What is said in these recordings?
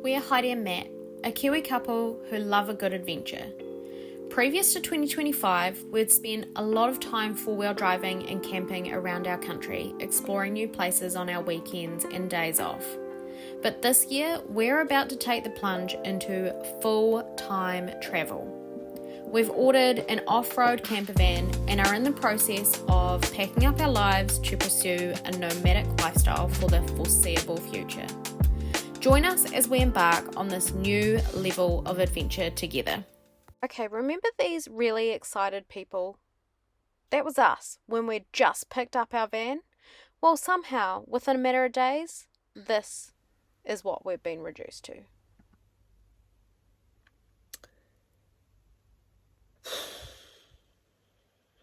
We're Heidi and Matt, a Kiwi couple who love a good adventure. Previous to 2025, we'd spent a lot of time four-wheel driving and camping around our country, exploring new places on our weekends and days off. But this year, we're about to take the plunge into full-time travel. We've ordered an off-road camper van and are in the process of packing up our lives to pursue a nomadic lifestyle for the foreseeable future. Join us as we embark on this new level of adventure together. Okay, remember these really excited people? That was us when we'd just picked up our van. Well, somehow, within a matter of days, this is what we've been reduced to.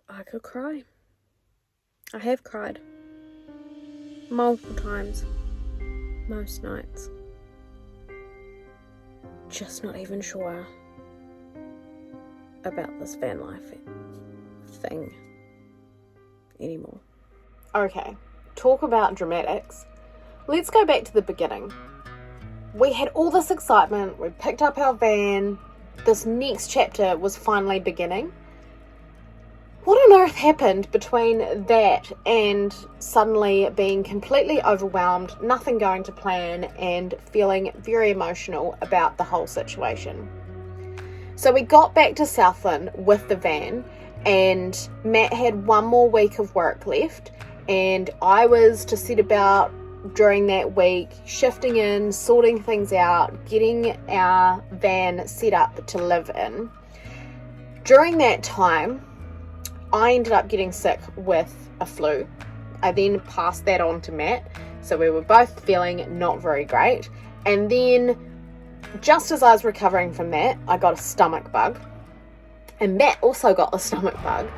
I could cry. I have cried. Multiple times. Most nights. Just not even sure about this van life thing anymore. Okay, talk about dramatics. Let's go back to the beginning. We had all this excitement, we picked up our van, this next chapter was finally beginning. What on earth happened between that and suddenly being completely overwhelmed, nothing going to plan, and feeling very emotional about the whole situation? So we got back to Southland with the van, and Matt had one more week of work left, and I was to set about during that week shifting in, sorting things out, getting our van set up to live in. During that time, I ended up getting sick with a flu. I then passed that on to Matt, so we were both feeling not very great. And then, just as I was recovering from that, I got a stomach bug. And Matt also got the stomach bug.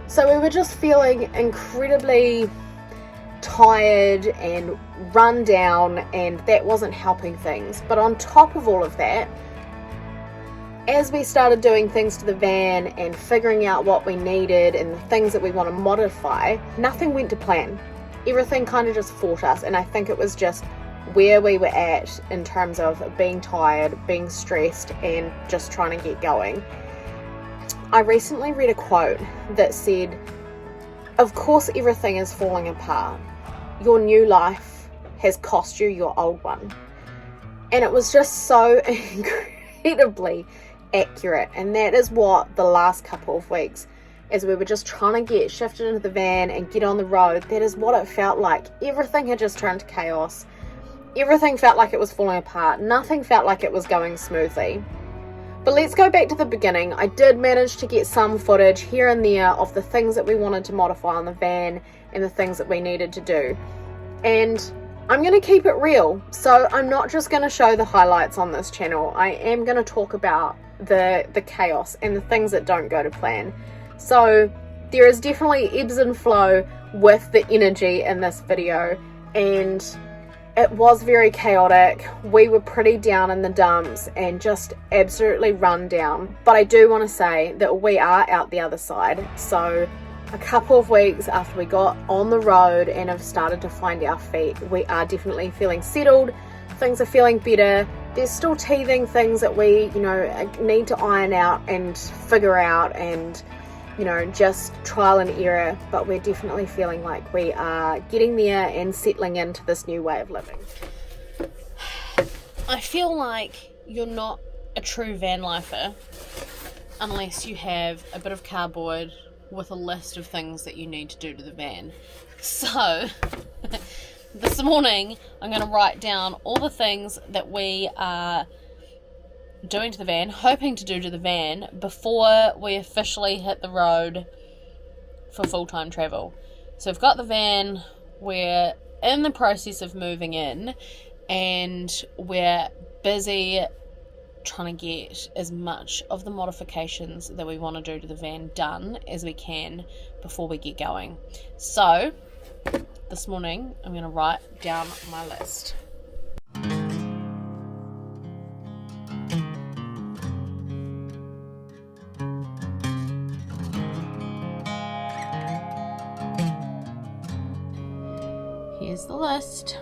So we were just feeling incredibly tired and run down, and that wasn't helping things. But on top of all of that, as we started doing things to the van and figuring out what we needed and the things that we want to modify, nothing went to plan. Everything kind of just fought us, and I think it was just where we were at in terms of being tired, being stressed, and just trying to get going. I recently read a quote that said, "Of course everything is falling apart. Your new life has cost you your old one." And it was just so incredibly accurate, and that is what the last couple of weeks, as we were just trying to get shifted into the van and get on the road, that is what it felt like. Everything had just turned to chaos. Everything felt like it was falling apart. Nothing felt like it was going smoothly. But let's go back to the beginning. I did manage to get some footage here and there of the things that we wanted to modify on the van and the things that we needed to do. And I'm going to keep it real. So I'm not just going to show the highlights on this channel. I am going to talk about the chaos and the things that don't go to plan. So there is definitely ebbs and flow with the energy in this video, and it was very chaotic. We were pretty down in the dumps and just absolutely run down. But I do want to say that we are out the other side. So a couple of weeks after we got on the road and have started to find our feet, we are definitely feeling settled. Things are feeling better. There's still teething things that we, need to iron out and figure out and, just trial and error. But we're definitely feeling like we are getting there and settling into this new way of living. I feel like you're not a true van lifer unless you have a bit of cardboard with a list of things that you need to do to the van. So this morning I'm going to write down all the things that we are doing to the van, hoping to do to the van before we officially hit the road for full-time travel. So we've got the van, we're in the process of moving in, and we're busy trying to get as much of the modifications that we want to do to the van done as we can before we get going. So this morning I'm going to write down my list. Here's the list.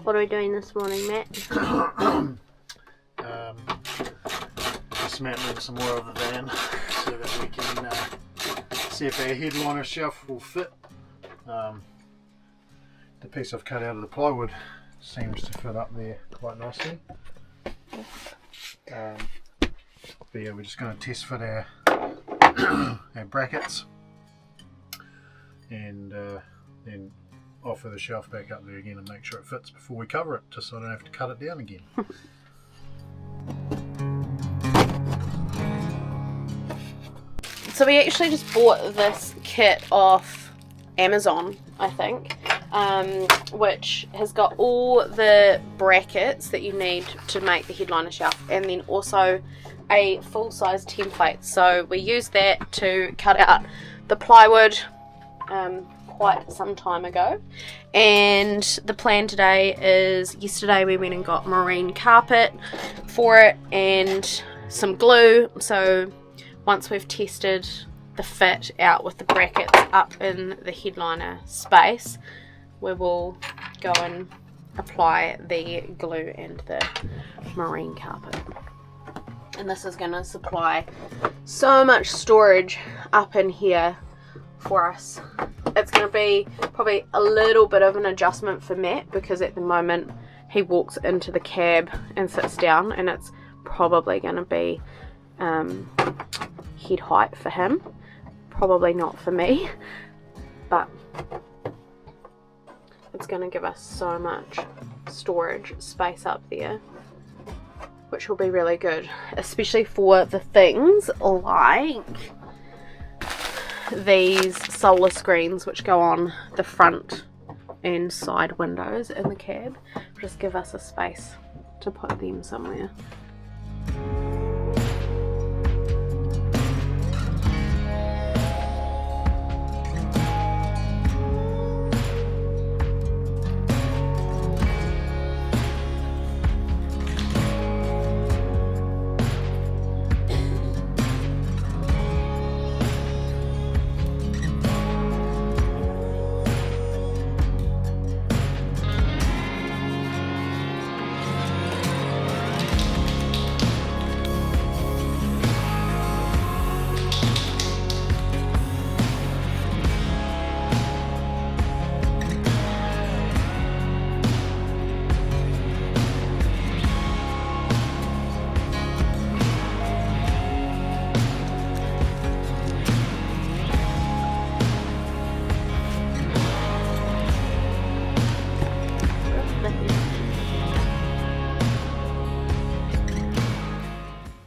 What are we doing this morning, Matt? Dismantling some more of the van so that we can see if our headliner shelf will fit. The piece I've cut out of the plywood seems to fit up there quite nicely. But yeah, we're just going to test fit our, our brackets and then offer the shelf back up there again and make sure it fits before we cover it, just so I don't have to cut it down again. So we actually just bought this kit off Amazon, I think, which has got all the brackets that you need to make the headliner shelf, and then also a full-size template. So we used that to cut out the plywood quite some time ago, and the plan today is, yesterday we went and got marine carpet for it and some glue. So once we've tested the fit out with the brackets up in the headliner space, we will go and apply the glue and the marine carpet. And this is going to supply so much storage up in here for us. It's going to be probably a little bit of an adjustment for Matt, because at the moment he walks into the cab and sits down, and it's probably going to be head height for him, probably not for me, but it's going to give us so much storage space up there, which will be really good, especially for the things like these solar screens which go on the front and side windows in the cab. Just give us a space to put them somewhere.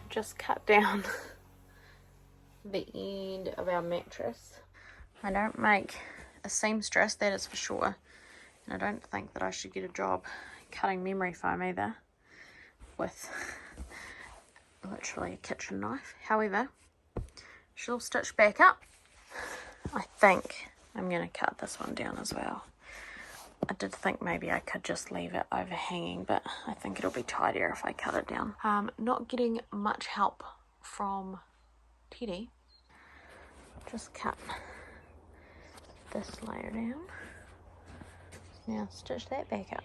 Just cut down the end of our mattress. I don't make a seamstress, that is for sure, and I don't think that I should get a job cutting memory foam either with literally a kitchen knife. However, she'll stitch back up. I think I'm going to cut this one down as well. I did think maybe I could just leave it overhanging, but I think it'll be tidier if I cut it down. Not getting much help from Teddy. Just cut this layer down. Now stitch that back up.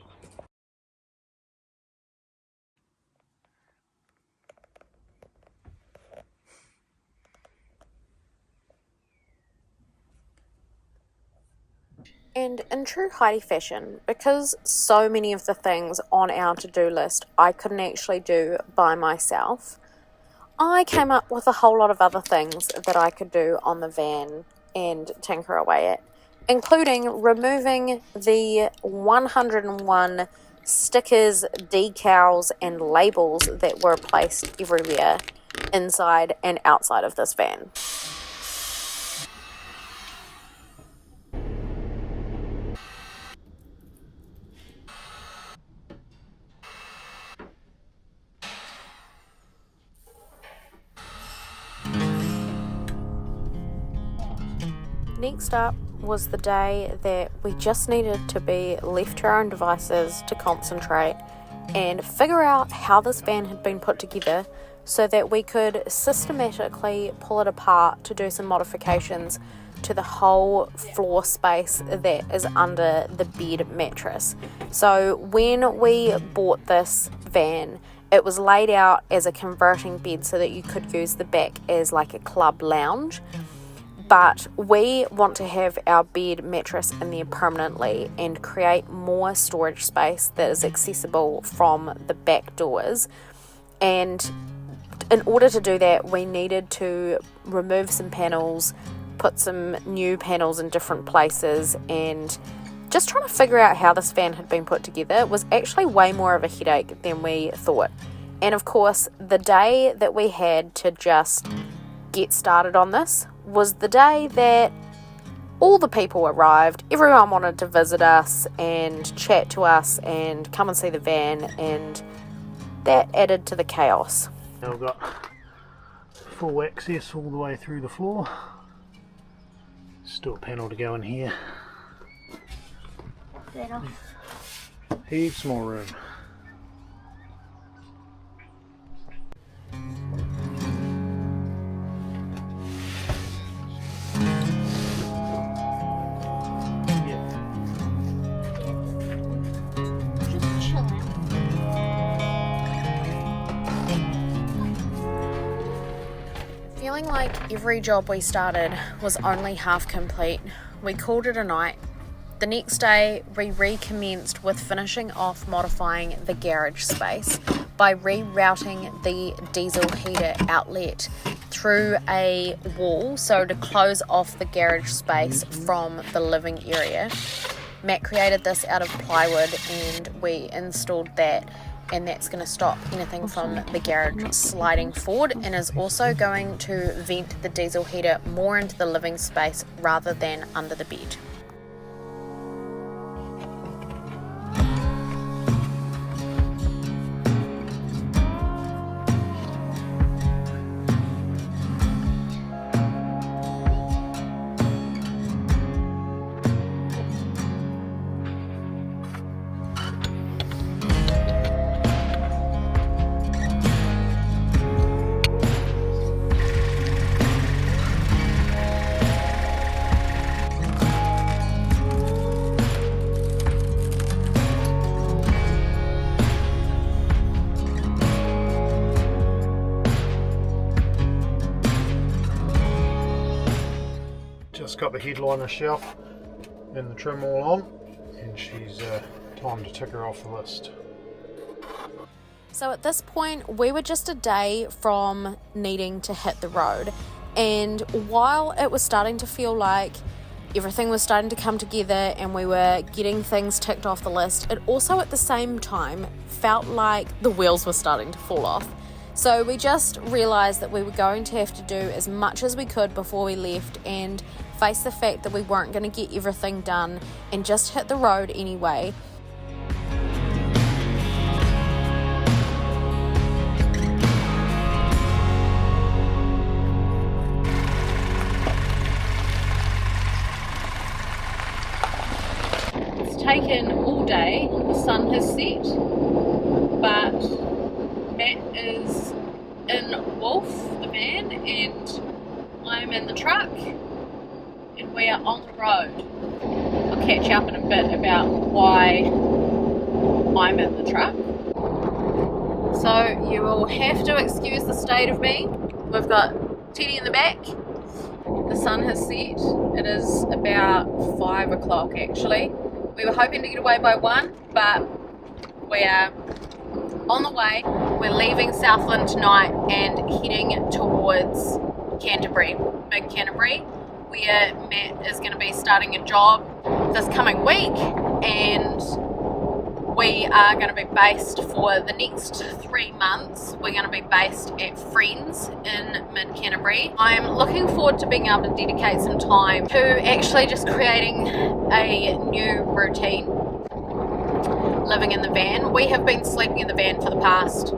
And in true Heidi fashion, because so many of the things on our to-do list I couldn't actually do by myself, I came up with a whole lot of other things that I could do on the van and tinker away at, including removing the 101 stickers, decals, and labels that were placed everywhere inside and outside of this van. Next up was the day that we just needed to be left to our own devices to concentrate and figure out how this van had been put together so that we could systematically pull it apart to do some modifications to the whole floor space that is under the bed mattress. So when we bought this van, it was laid out as a converting bed so that you could use the back as like a club lounge. But we want to have our bed mattress in there permanently and create more storage space that is accessible from the back doors. And in order to do that, we needed to remove some panels, put some new panels in different places, and just trying to figure out how this van had been put together was actually way more of a headache than we thought. And of course, the day that we had to just get started on this was the day that all the people arrived. Everyone wanted to visit us and chat to us and come and see the van, and that added to the chaos. Now we've got full access all the way through the floor. Still a panel to go in here. Heaps more room. Feeling like every job we started was only half complete, we called it a night. The next day, we recommenced with finishing off modifying the garage space by rerouting the diesel heater outlet through a wall, so to close off the garage space from the living area. Matt created this out of plywood and we installed that, and that's going to stop anything from the garage sliding forward, and is also going to vent the diesel heater more into the living space rather than under the bed. Just got the headliner shelf and the trim all on, and she's time to tick her off the list. So at this point, we were just a day from needing to hit the road, and while it was starting to feel like everything was starting to come together and we were getting things ticked off the list, it also at the same time felt like the wheels were starting to fall off. So we just realised that we were going to have to do as much as we could before we left and face the fact that we weren't going to get everything done and just hit the road anyway. It's taken all day, the sun has set, but Matt is in Wolf, the van, and I'm in the truck, and we are on the road. I'll catch up in a bit about why I'm in the truck. So you will have to excuse the state of me. We've got Teddy in the back. The sun has set. It is about 5 o'clock actually. We were hoping to get away by 1, but we are on the way. We're leaving Southland tonight and heading towards Canterbury, Mid Canterbury, where Matt is going to be starting a job this coming week, and we are going to be based for the next 3 months. We're going to be based at Friends in Mid Canterbury. I'm looking forward to being able to dedicate some time to actually just creating a new routine living in the van. We have been sleeping in the van for the past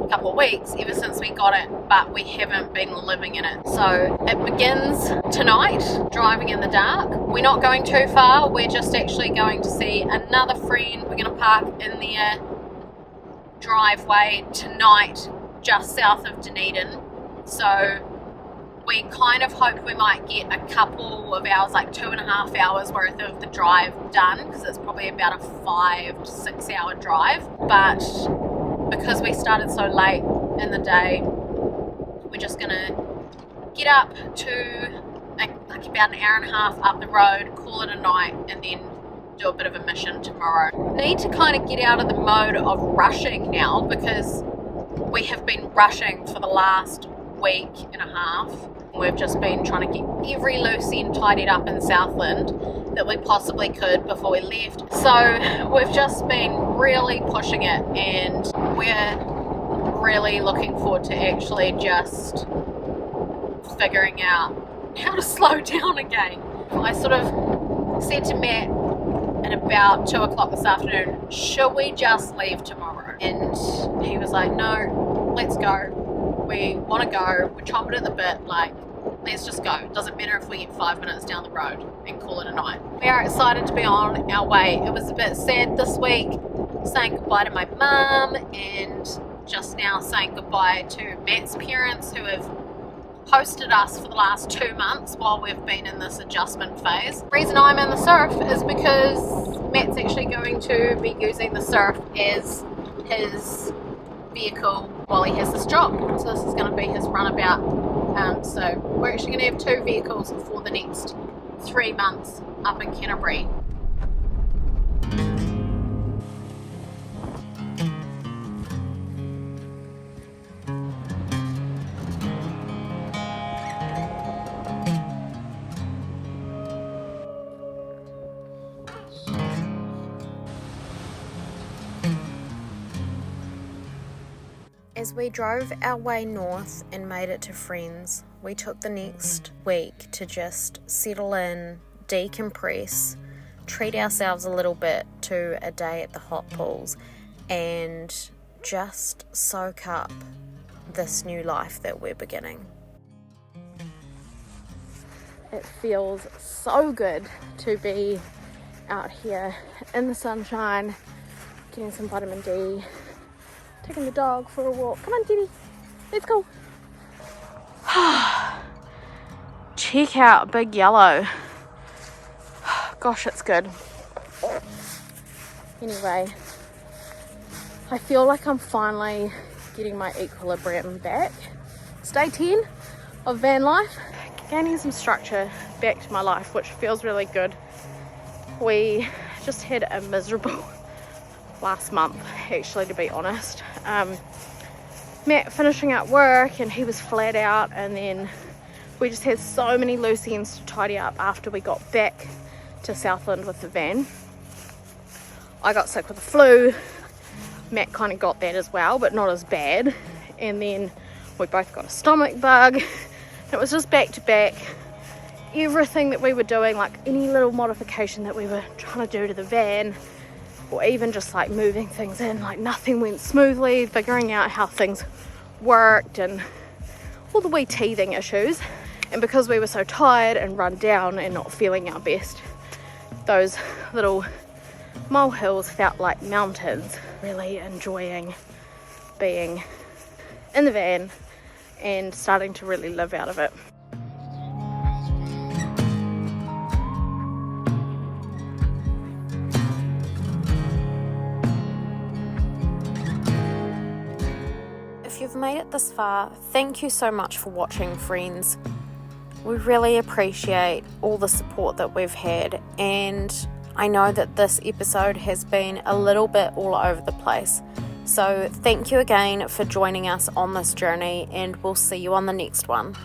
couple of weeks ever since we got it, but we haven't been living in it. So it begins tonight, driving in the dark. We're not going too far, we're just actually going to see another friend. We're going to park in their driveway tonight just south of Dunedin. So we kind of hope we might get a couple of hours, like 2.5 hours worth of the drive done, because it's probably about a 5 to 6 hour drive. But because we started so late in the day, we're just gonna get up to like about an hour and a half up the road, call it a night, and then do a bit of a mission tomorrow. Need to kind of get out of the mode of rushing now, because we have been rushing for the last week and a half. We've just been trying to get every loose end tidied up in Southland that we possibly could before we left. So we've just been really pushing it, and we're really looking forward to actually just figuring out how to slow down again. I sort of said to Matt at about 2 o'clock this afternoon, should we just leave tomorrow? And he was like, no, let's go. We want to go. We're chomping at the bit, like, let's just go. It doesn't matter if we get 5 minutes down the road and call it a night. We are excited to be on our way. It was a bit sad this week, saying goodbye to my mum, and just now saying goodbye to Matt's parents, who have hosted us for the last 2 months while we've been in this adjustment phase. The reason I'm in the surf is because Matt's actually going to be using the surf as his vehicle while he has this job. So this is going to be his runabout. So we're actually going to have 2 vehicles for the next 3 months up in Canterbury. As we drove our way north and made it to friends, we took the next week to just settle in, decompress, treat ourselves a little bit to a day at the hot pools, and just soak up this new life that we're beginning. It feels so good to be out here in the sunshine, getting some vitamin D, taking the dog for a walk. Come on, Teddy, let's go. Check out Big Yellow. Gosh, it's good. Anyway, I feel like I'm finally getting my equilibrium back. It's day 10 of van life. Gaining some structure back to my life, which feels really good. We just had a miserable last month, actually, to be honest. Matt finishing up work, and he was flat out, and then we just had so many loose ends to tidy up after we got back to Southland with the van. I got sick with the flu. Matt kind of got that as well, but not as bad. And then we both got a stomach bug. It was just back to back. Everything that we were doing, like any little modification that we were trying to do to the van, or even just like moving things in, like nothing went smoothly, figuring out how things worked and all the wee teething issues. And because we were so tired and run down and not feeling our best, those little molehills felt like mountains. Really enjoying being in the van and starting to really live out of it. If you've made it this far, thank you so much for watching, friends. We really appreciate all the support that we've had, and I know that this episode has been a little bit all over the place. So thank you again for joining us on this journey, and we'll see you on the next one.